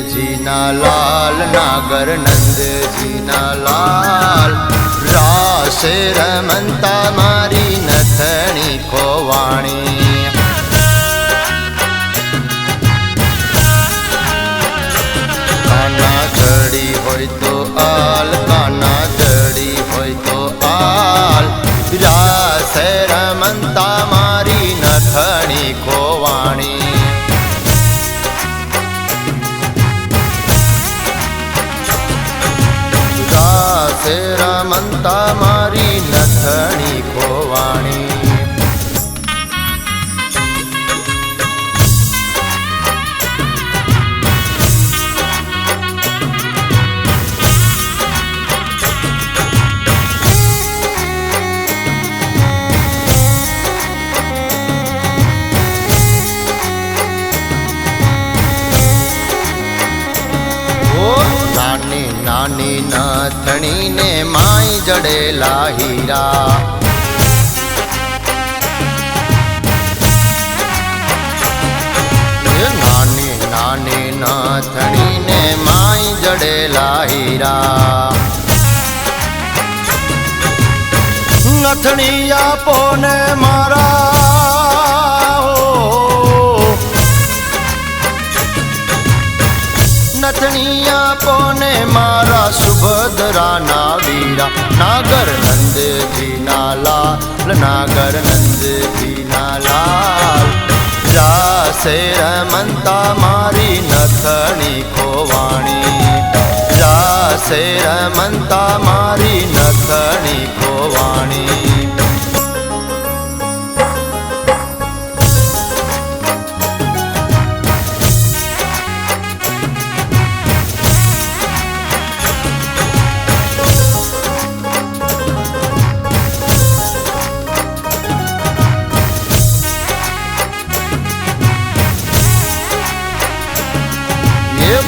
જીના લાલ નાગર નંદજીના લાલ રાસે રમંતા મારી નથણી ખોવાણી કાના જડી હોય તો આલ કાના જડી હોય તો આલ રાસે રમંતા મારી નથણી ખોવાણી રાસે રમંતા મારી નથણી ખોવાણી નાની નથણી ને માઈ જડેલા હીરા નાની નાની નથણી ને માઈ જડેલા હીરા નથણી આપો ને મારા નથણી આપો ને મારા સુભદ્રાના વીરા નાગર નંદજીના લાલ નાગર નંદજીના લાલ રાસે રમંતા મારી નથણી ખોવાણી રાસે રમંતા મારી નથણી ખોવાણી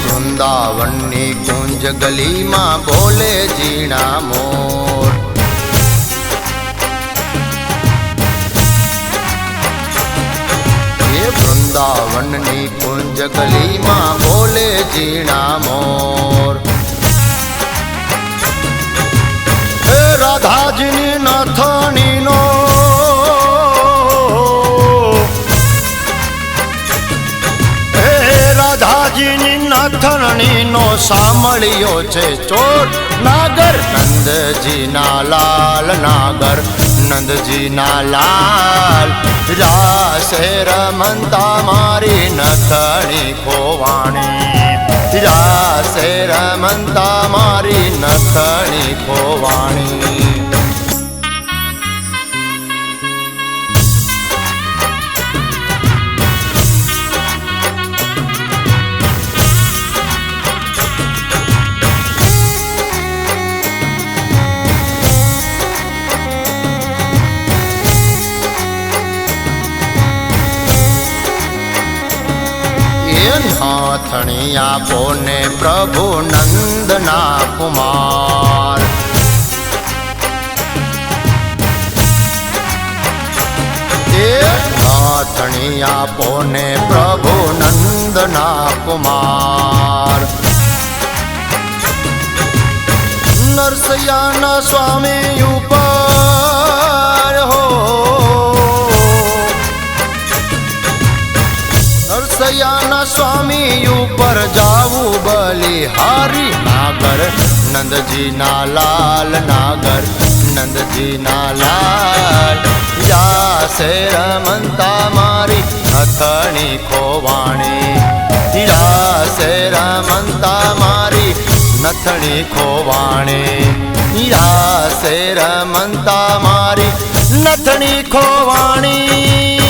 વૃંદાવનની કુંજ ગલીમાં બોલે જીણા મોર વૃંદાવનની કુંજ ગલીમાં બોલે જીણા મોર રાધાજીની નથણીનો રાધાજીની નથણીનો સાંભળ્યો છે ચોટ નાગર નંદજીના લાલ નાગર નંદજીના લાલ રાસે રમંતા મારી નથણી ખોવાણી રાસે રમંતા મારી નથણી ખોવાણી નાથણી આપો ને પ્રભુ નંદના કુમાર નાથણી આપો ને પ્રભુ નંદના કુમાર નરસૈયાના સ્વામી ઉપર હો નરસૈયાના સ્વામી ઉપર જાવું બલિહારી નાગર નંદજીના લાલ નાગર નંદજીના લાલ રાસે રમંતા મારી નથણી ખોવાણી રાસે રમંતા મારી નથણી ખોવાણી રાસે રમંતા મારી નથણી ખોવાણી